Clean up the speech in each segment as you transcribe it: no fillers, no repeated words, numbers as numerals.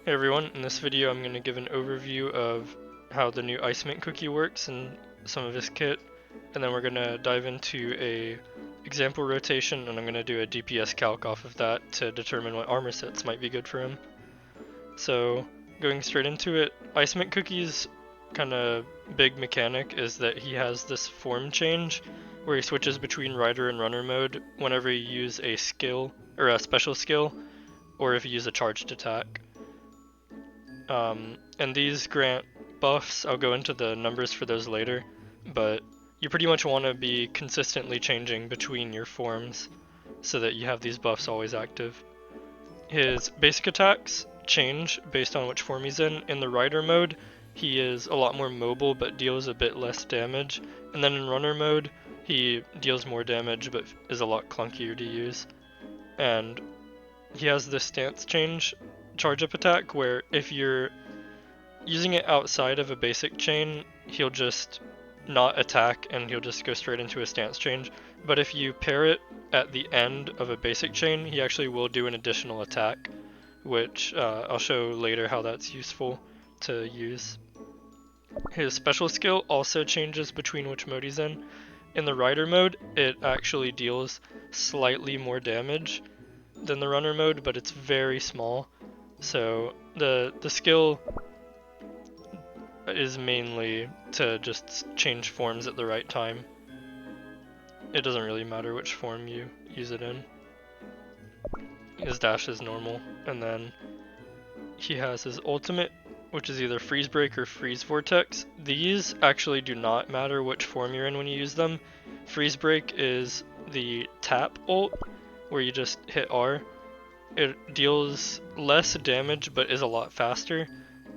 Hey everyone, in this video I'm going to give an overview of how the new Ice Mint cookie works and some of his kit, and then we're going to dive into a example rotation, and I'm going to do a DPS calc off of that to determine what armor sets might be good for him. So going straight into it, Ice Mint cookie's kind of big mechanic is that he has this form change where he switches between rider and runner mode whenever you use a skill or a special skill, or if you use a charged attack. And these grant buffs. I'll go into the numbers for those later, but you pretty much want to be consistently changing between your forms so that you have these buffs always active. His basic attacks change based on which form he's in. In the rider mode, he is a lot more mobile but deals a bit less damage, and then in runner mode, he deals more damage but is a lot clunkier to use. And he has this stance change charge up attack where if you're using it outside of a basic chain, he'll just not attack and he'll just go straight into a stance change. But if you pair it at the end of a basic chain, he actually will do an additional attack, which I'll show later how that's useful to use. His special skill also changes between which mode he's in. In the rider mode, it actually deals slightly more damage than the runner mode, but it's very small. So the skill is mainly to just change forms at the right time. It doesn't really matter which form you use it in. His dash is normal, and then he has his ultimate, which is either Freeze Break or Freeze Vortex. These actually do not matter which form you're in when you use them. Freeze Break is the tap ult, where you just hit R. It deals less damage but is a lot faster.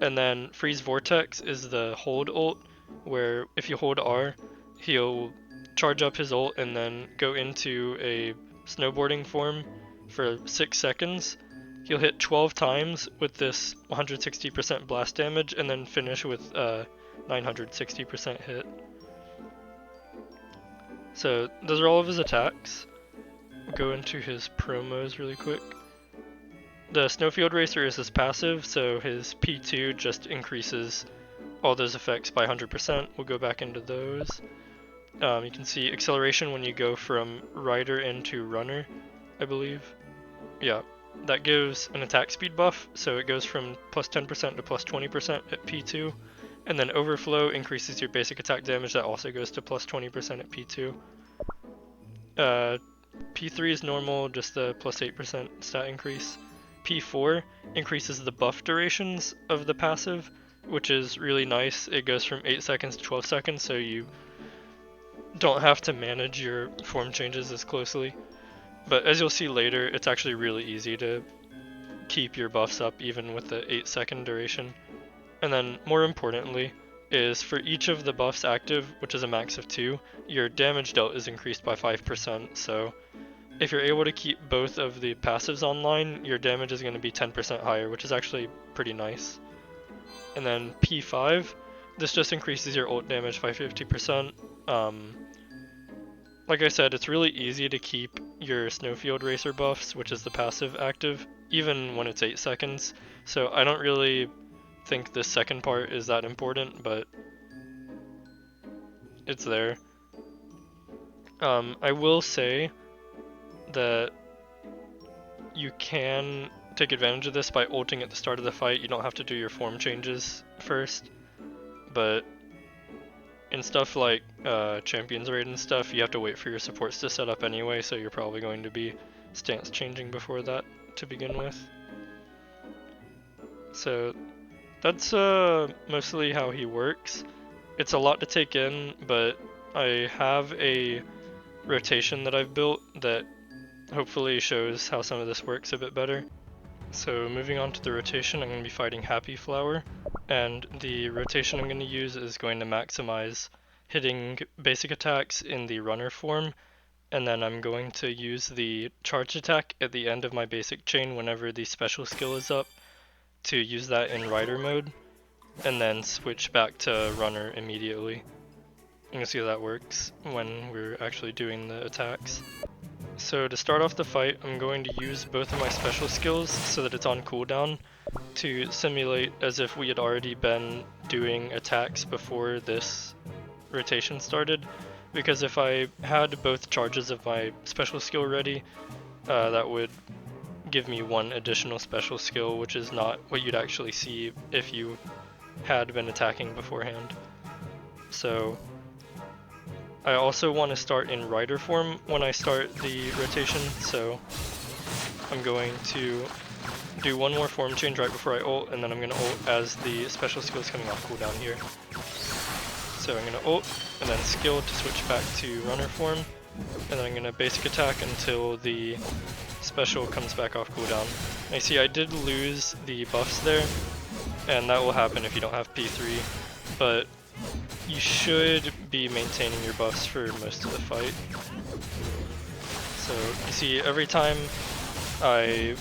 And then Freeze Vortex is the hold ult, where if you hold R, he'll charge up his ult and then go into a snowboarding form for 6 seconds. He'll hit 12 times with this 160% blast damage and then finish with 960% hit. So those are all of his attacks. We'll go into his promos really quick. The Snowfield Racer is his passive, so his P2 just increases all those effects by 100%. We'll go back into those. You can see acceleration when you go from rider into runner, I believe. Yeah, that gives an attack speed buff, so it goes from plus 10% to plus 20% at P2. And then overflow increases your basic attack damage, that also goes to plus 20% at P2. P3 is normal, just the plus 8% stat increase. P4 increases the buff durations of the passive, which is really nice. It goes from 8 seconds to 12 seconds, so you don't have to manage your form changes as closely. But as you'll see later, it's actually really easy to keep your buffs up even with the 8-second duration. And then more importantly is for each of the buffs active, which is a max of 2, your damage dealt is increased by 5%, so if you're able to keep both of the passives online, your damage is going to be 10% higher, which is actually pretty nice. And then P5, this just increases your ult damage by 50%. Like I said, it's really easy to keep your Snowfield Racer buffs, which is the passive, active, even when it's 8 seconds. So I don't really think this second part is that important, but it's there. I will say that you can take advantage of this by ulting at the start of the fight. You don't have to do your form changes first, but in stuff like Champions Raid and stuff, you have to wait for your supports to set up anyway, so you're probably going to be stance changing before that to begin with. So that's mostly how he works. It's a lot to take in, but I have a rotation that I've built that hopefully shows how some of this works a bit better. So moving on to the rotation, I'm going to be fighting Happy Flower, and the rotation I'm going to use is going to maximize hitting basic attacks in the runner form, and then I'm going to use the charge attack at the end of my basic chain whenever the special skill is up to use that in rider mode, and then switch back to runner immediately. You can see how that works when we're actually doing the attacks. So to start off the fight, I'm going to use both of my special skills so that it's on cooldown. to simulate as if we had already been doing attacks before this rotation started, because if I had both charges of my special skill ready, that would give me one additional special skill, which is not what you'd actually see if you had been attacking beforehand. So I also want to start in rider form when I start the rotation, so I'm going to do one more form change right before I ult, and then I'm going to ult as the special skill is coming off cooldown here. So I'm going to ult, and then skill to switch back to runner form, and then I'm going to basic attack until the special comes back off cooldown. And you see I did lose the buffs there, and that will happen if you don't have P3, but you should be maintaining your buffs for most of the fight. So you see every time I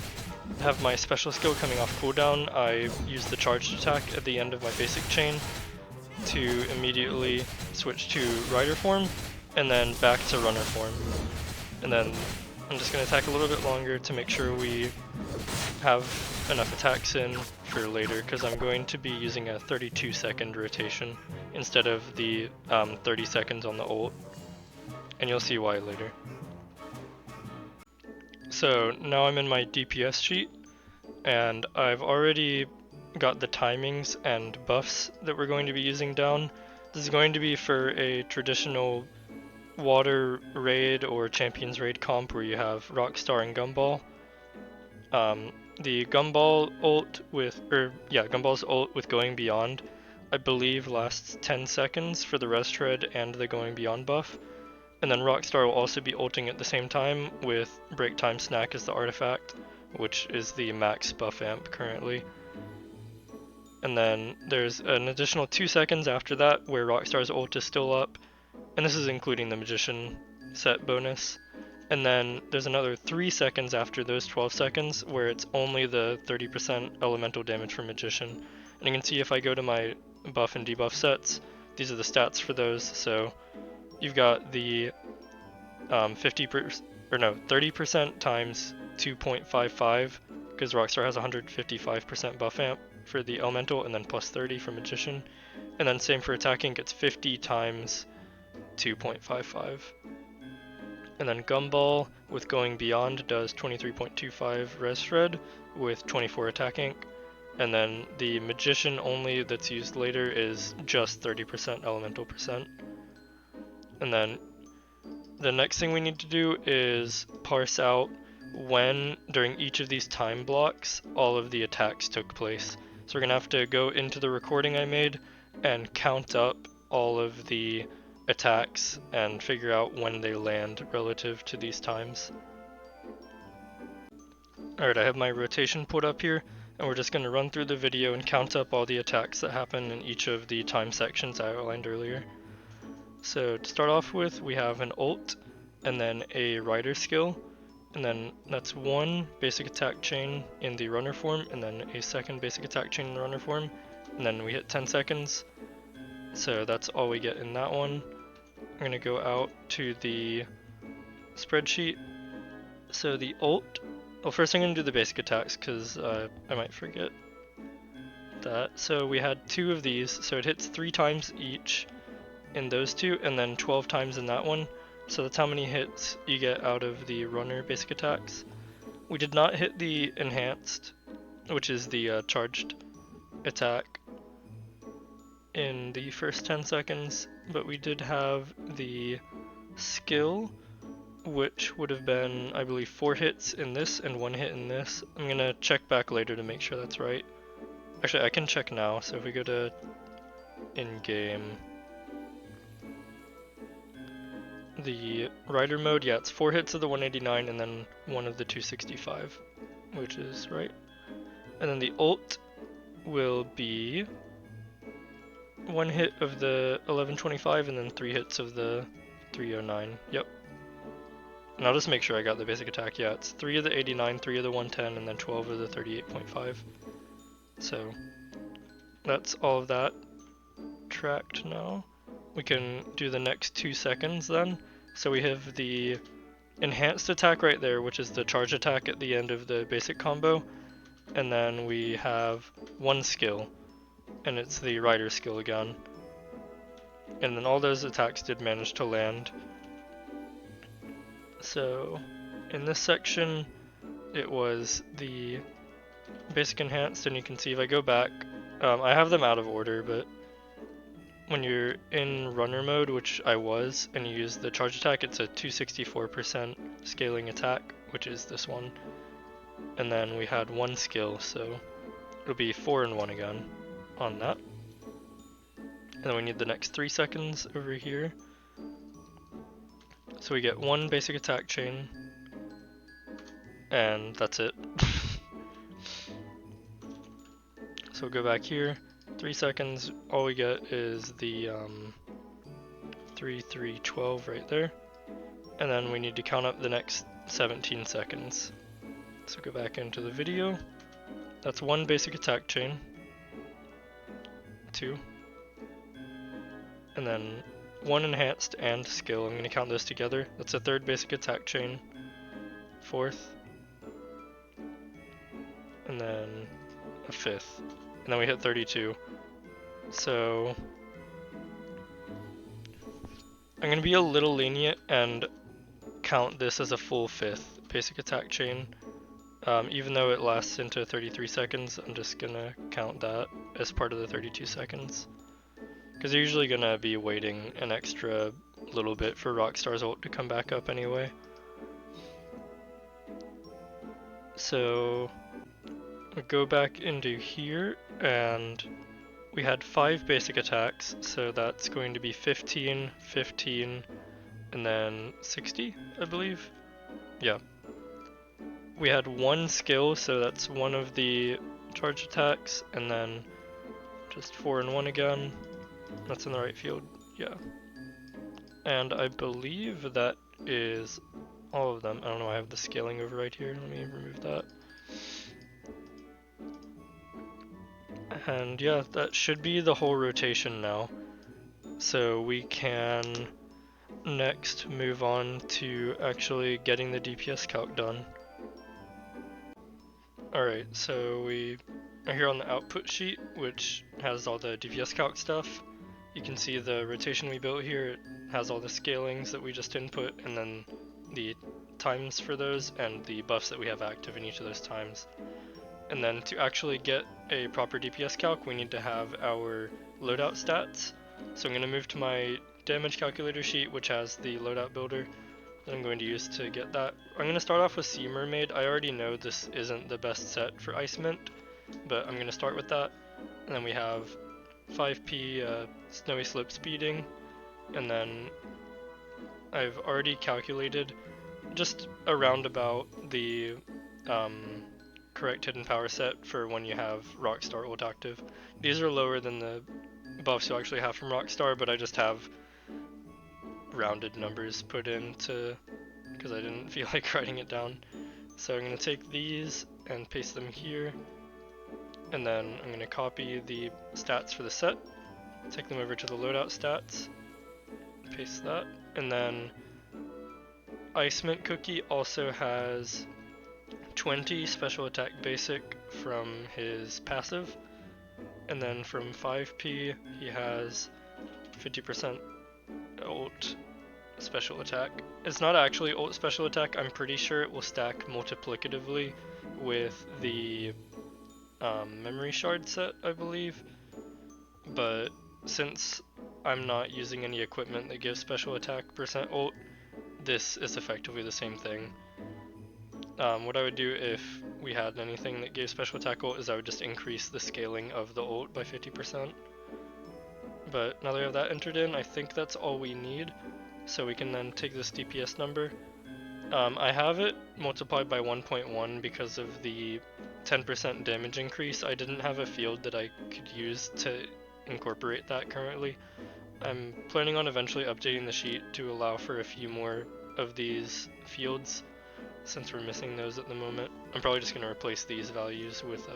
have my special skill coming off cooldown, I use the charged attack at the end of my basic chain to immediately switch to rider form and then back to runner form. And then I'm just going to attack a little bit longer to make sure we have enough attacks in for later, because I'm going to be using a 32-second rotation instead of the 30 seconds on the ult, and you'll see why later. So now I'm in my DPS sheet, and I've already got the timings and buffs that we're going to be using down. This is going to be for a traditional water raid or champions raid comp where you have Rockstar and Gumball. The Gumball ult with, Gumball's ult with Going Beyond, I believe lasts 10 seconds for the Res Shred and the Going Beyond buff. And then Rockstar will also be ulting at the same time with Break Time Snack as the artifact, which is the max buff amp currently. And then there's an additional 2 seconds after that where Rockstar's ult is still up, and this is including the Magician set bonus. And then there's another 3 seconds after those 12 seconds where it's only the 30% elemental damage from Magician. And you can see if I go to my buff and debuff sets, these are the stats for those. So you've got the 30% times 2.55, because Rockstar has 155% buff amp for the elemental, and then plus 30 for Magician. And then same for attacking, it's 50 times 2.55. And then Gumball with Going Beyond does 23.25 Res Shred with 24 attack ink. And then the Magician only that's used later is just 30% elemental percent. And then the next thing we need to do is parse out when during each of these time blocks all of the attacks took place. So we're gonna have to go into the recording I made and count up all of the attacks and figure out when they land relative to these times. Alright, I have my rotation pulled up here, and we're just going to run through the video and count up all the attacks that happen in each of the time sections I outlined earlier. So to start off with, we have an ult, and then a rider skill, and then that's one basic attack chain in the runner form, and then a second basic attack chain in the runner form, and then we hit 10 seconds. So that's all we get in that one. I'm going to go out to the spreadsheet. So the ult, well, first I'm going to do the basic attacks because I might forget that. So we had 2 of these, so it hits 3 times each in those 2, and then 12 times in that one. So that's how many hits you get out of the runner basic attacks. We did not hit the enhanced, which is the charged attack, in the first 10 seconds, but we did have the skill, which would have been, I believe, 4 hits in this and 1 hit in this. I'm gonna check back later to make sure that's right. Actually, I can check now, so if we go to in-game, the rider mode, yeah, it's 4 hits of the 189 and then 1 of the 265, which is right. And then the ult will be 1 hit of the 1125 and then 3 hits of the 309. Yep. And I'll just make sure I got the basic attack. Yeah, it's 3 of the 89, 3 of the 110, and then 12 of the 38.5. So that's all of that tracked now. We can do the next 2 seconds then. So we have the enhanced attack right there, which is the charge attack at the end of the basic combo. and then we have one skill, and it's the rider skill again. And then all those attacks did manage to land. So in this section, it was the basic enhanced, and you can see if I go back, I have them out of order, but when you're in runner mode, which I was, and you use the charge attack, it's a 264% scaling attack, which is this one. And then we had one skill, so it'll be 4 and 1 again on that. And then we need the next 3 seconds over here. So we get one basic attack chain, and that's it. So we'll go back here, 3 seconds, all we get is the 3, 3, 12 right there. And then we need to count up the next 17 seconds. So go back into the video. That's one basic attack chain, 2, and then one enhanced and skill. I'm going to count those together. That's a third basic attack chain, 4th, and then a 5th, and then we hit 32. So I'm going to be a little lenient and count this as a full 5th basic attack chain. Even though it lasts into 33 seconds, I'm just gonna count that as part of the 32 seconds. Because you're usually gonna be waiting an extra little bit for Rockstar's ult to come back up anyway. So we go back into here, and we had 5 basic attacks, so that's going to be 15, 15, and then 60, I believe. Yeah. We had one skill, so that's one of the charge attacks, and then just 4 and 1 again. That's in the right field, yeah. And I believe that is all of them. I don't know, I have the scaling over right here. Let me remove that. And yeah, that should be the whole rotation now. So we can next move on to actually getting the DPS calc done. Alright, so we are here on the output sheet, which has all the DPS calc stuff. You can see the rotation we built here. It has all the scalings that we just input, and then the times for those, and the buffs that we have active in each of those times. And then to actually get a proper DPS calc, we need to have our loadout stats. So I'm going to move to my damage calculator sheet, which has the loadout builder that I'm going to use to get that. I'm going to start off with Sea Mermaid. I already know this isn't the best set for Ice Mint, but I'm going to start with that. And then we have 5p Snowy Slope Speeding, and then I've already calculated just around about the correct hidden power set for when you have Rockstar ult active. These are lower than the buffs you actually have from Rockstar, but I just have rounded numbers put in to, because I didn't feel like writing it down. So I'm going to take these and paste them here, and then I'm going to copy the stats for the set, take them over to the loadout stats, paste that, and then Ice Mint Cookie also has 20 special attack basic from his passive, and then from 5p he has 50% ult special attack. It's not actually ult special attack. I'm pretty sure it will stack multiplicatively with the memory shard set, I believe, but since I'm not using any equipment that gives special attack percent ult, this is effectively the same thing. What I would do if we had anything that gave special attack ult is I would just increase the scaling of the ult by 50%. But now that we have that entered in, I think that's all we need. So we can then take this DPS number. I have it multiplied by 1.1 because of the 10% damage increase. I didn't have a field that I could use to incorporate that currently. I'm planning on eventually updating the sheet to allow for a few more of these fields, since we're missing those at the moment. I'm probably just going to replace these values with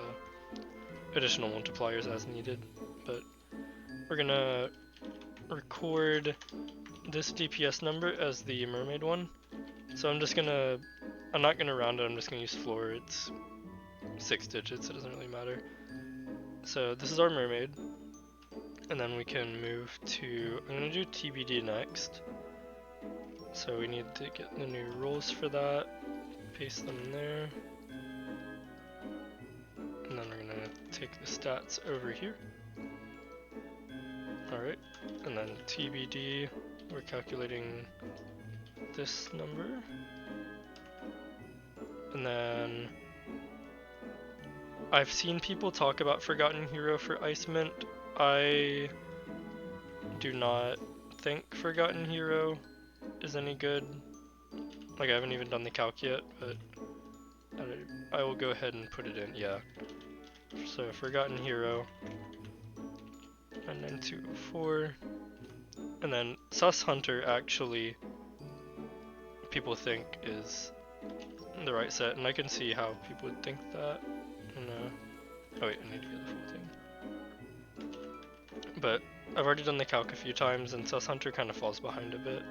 additional multipliers as needed, but we're going to record this DPS number as the mermaid one. So I'm not going to round it, I'm just going to use floor. It's 6 digits, it doesn't really matter. So this is our mermaid, and then we can move to, I'm gonna do TBD next. So we need to get the new rules for that, paste them there, and then we're gonna take the stats over here. Alright, and then TBD, we're calculating this number, and then I've seen people talk about Forgotten Hero for Ice Mint. I do not think Forgotten Hero is any good. Like, I haven't even done the calc yet, but I will go ahead and put it in, yeah. So Forgotten Hero, and then 204, and then Sus Hunter actually people think is the right set, and I can see how people would think that. And, oh wait, I need to get the full thing. But I've already done the calc a few times, and Sus Hunter kind of falls behind a bit.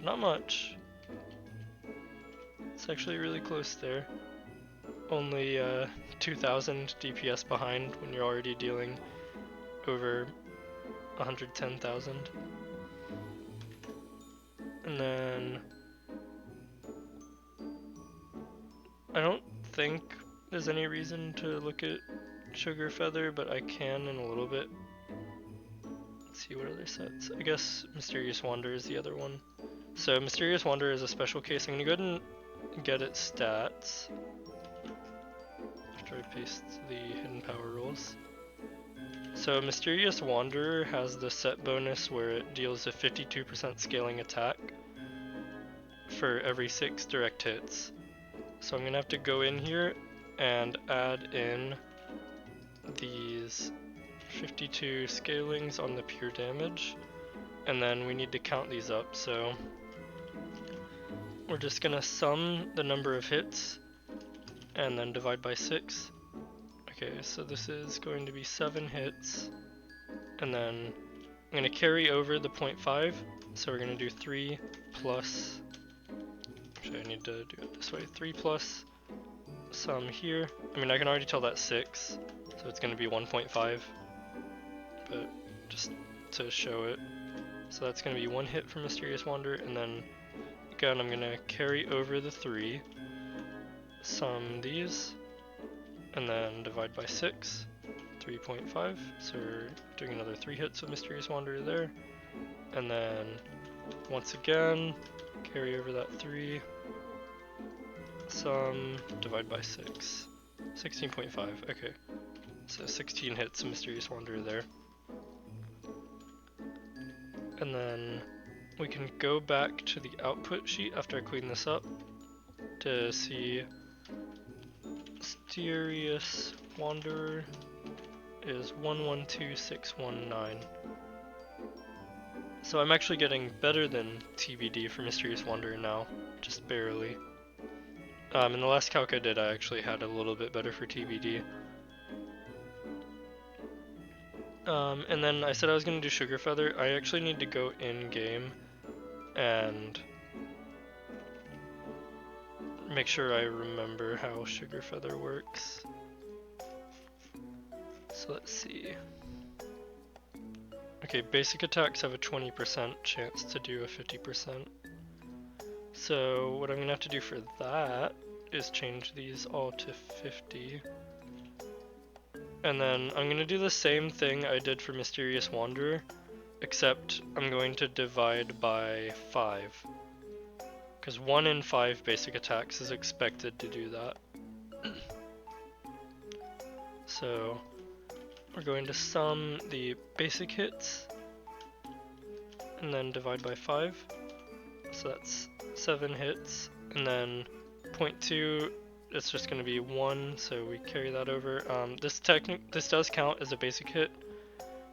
Not much. It's actually really close there. Only 2,000 DPS behind when you're already dealing over 110,000. And then I don't think there's any reason to look at Sugar Feather, but I can in a little bit. Let's see what other sets. I guess Mysterious Wander is the other one. So Mysterious Wander is a special case. I'm gonna go ahead and get its stats after I paste the hidden power rules. So Mysterious Wanderer has the set bonus where it deals a 52% scaling attack for every 6 direct hits. So I'm gonna have to go in here and add in these 52 scalings on the pure damage, and then we need to count these up. So we're just gonna sum the number of hits and then divide by 6. Okay, so this is going to be 7 hits, and then I'm going to carry over the 0.5, so we're going to do 3 plus, actually I need to do it this way, 3 plus some here. I mean, I can already tell that's 6, so it's going to be 1.5, but just to show it. So that's going to be 1 hit from Mysterious Wanderer, and then again I'm going to carry over the 3, sum these, and then divide by 6, 3.5, so we're doing another 3 hits of Mysterious Wanderer there, and then once again, carry over that 3, sum, divide by 6, 16.5, okay, so 16 hits of Mysterious Wanderer there. And then we can go back to the output sheet after I clean this up to see Mysterious Wanderer is 112619. So I'm actually getting better than TBD for Mysterious Wanderer now, just barely. In the last calc I did, I actually had a little bit better for TBD. And then I said I was going to do Sugar Feather. I actually need to go in-game and make sure I remember how Sugar Feather works. So let's see. Okay, basic attacks have a 20% chance to do a 50%. So what I'm going to have to do for that is change these all to 50. And then I'm going to do the same thing I did for Mysterious Wanderer, except I'm going to divide by 5. Because 1 in 5 basic attacks is expected to do that. So we're going to sum the basic hits and then divide by 5. So that's 7 hits, and then 0.2, it's just going to be 1, so we carry that over. This does count as a basic hit,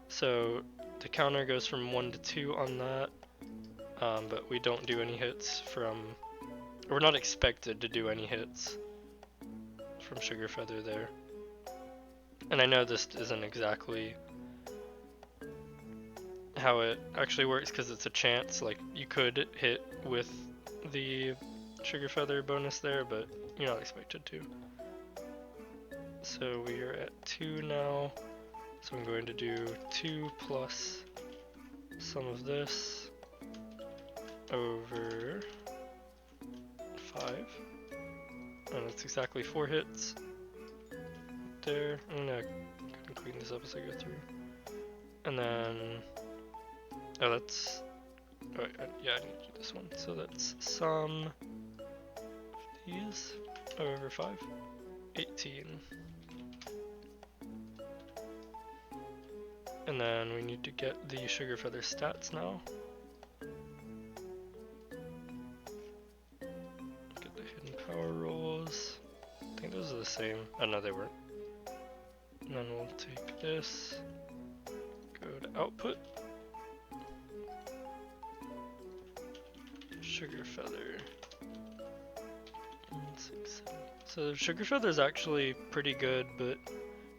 so the counter goes from 1 to 2 on that, but we don't do any hits from, we're not expected to do any hits from Sugar Feather there. And I know this isn't exactly how it actually works because it's a chance, like you could hit with the Sugar Feather bonus there, but you're not expected to. So we are at 2 now, so I'm going to do 2 plus some of this over 5, and it's exactly 4 hits. There, I'm gonna clean this up as I go through. And then, oh that's, oh, yeah, I need to do this one. So that's sum of these over 5, 18. And then we need to get the Sugar Feather stats now. Get the hidden power rolls. I think those are the same. Oh no, they weren't. And then we'll take this, go to output, Sugar Feather, 1, 6, 7. So the Sugar Feather is actually pretty good, but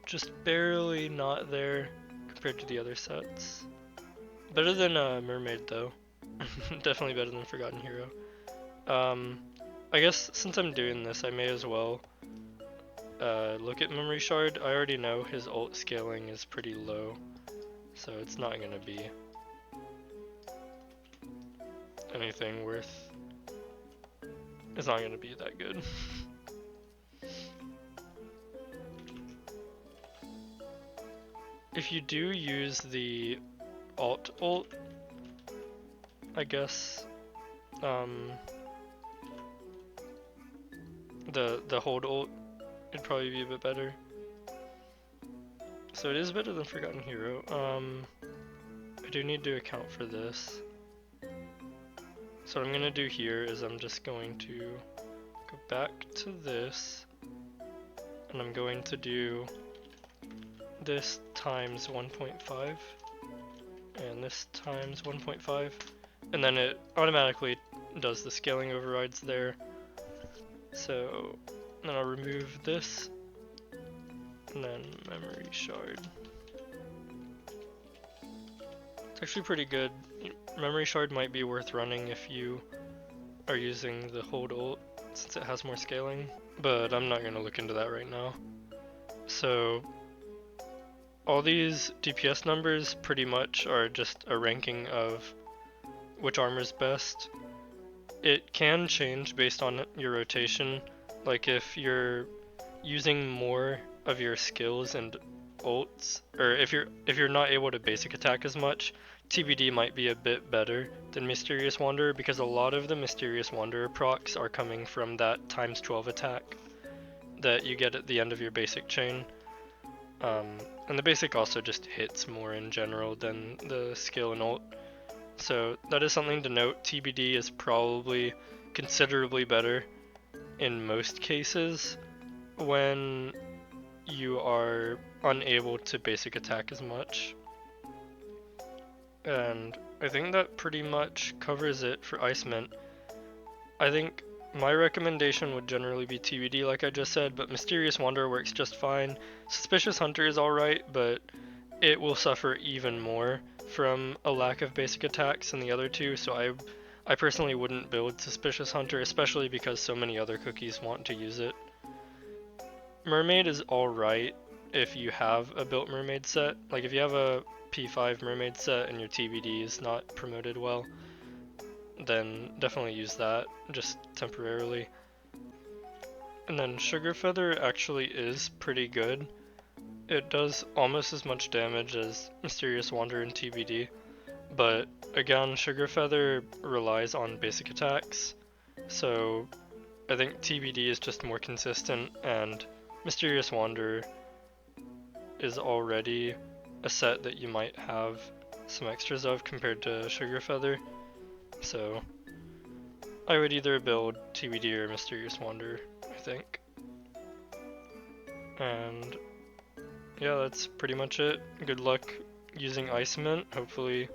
just barely not there compared to the other sets. Better than Mermaid though. Definitely better than Forgotten Hero. I guess since I'm doing this, I may as well look at Memory Shard. I already know his ult scaling is pretty low, so it's not gonna be anything worth. It's not gonna be that good. If you do use the alt ult, I guess, the hold ult, it'd probably be a bit better. So it is better than Forgotten Hero. I do need to account for this. So what I'm gonna do here is I'm just going to go back to this, and I'm going to do this times 1.5, and this times 1.5, and then it automatically does the scaling overrides there. So then I'll remove this, and then Memory Shard. It's actually pretty good. Memory Shard might be worth running if you are using the hold ult, since it has more scaling, but I'm not going to look into that right now. So all these DPS numbers pretty much are just a ranking of which armor's best. It can change based on your rotation, like if you're using more of your skills and ults, or if you're not able to basic attack as much, TBD might be a bit better than Mysterious Wanderer, because a lot of the Mysterious Wanderer procs are coming from that times 12 attack that you get at the end of your basic chain. And the basic also just hits more in general than the skill and ult. So that is something to note. TBD is probably considerably better in most cases when you are unable to basic attack as much. And I think that pretty much covers it for Ice Mint. I think my recommendation would generally be TBD like I just said, but Mysterious Wanderer works just fine. Suspicious Hunter is alright, but it will suffer even more from a lack of basic attacks than the other two, so I personally wouldn't build Suspicious Hunter, especially because so many other cookies want to use it. Mermaid is alright if you have a built Mermaid set. Like if you have a P5 Mermaid set and your TBD is not promoted well, then definitely use that, just temporarily. And then Sugar Feather actually is pretty good. It does almost as much damage as Mysterious Wanderer and TBD, but again, Sugar Feather relies on basic attacks, so I think TBD is just more consistent, and Mysterious Wanderer is already a set that you might have some extras of compared to Sugar Feather. So I would either build TBD or Mysterious Wanderer, I think. And yeah, that's pretty much it. Good luck using Ice Mint. Hopefully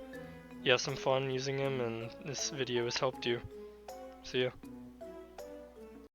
you have some fun using him and this video has helped you. See ya.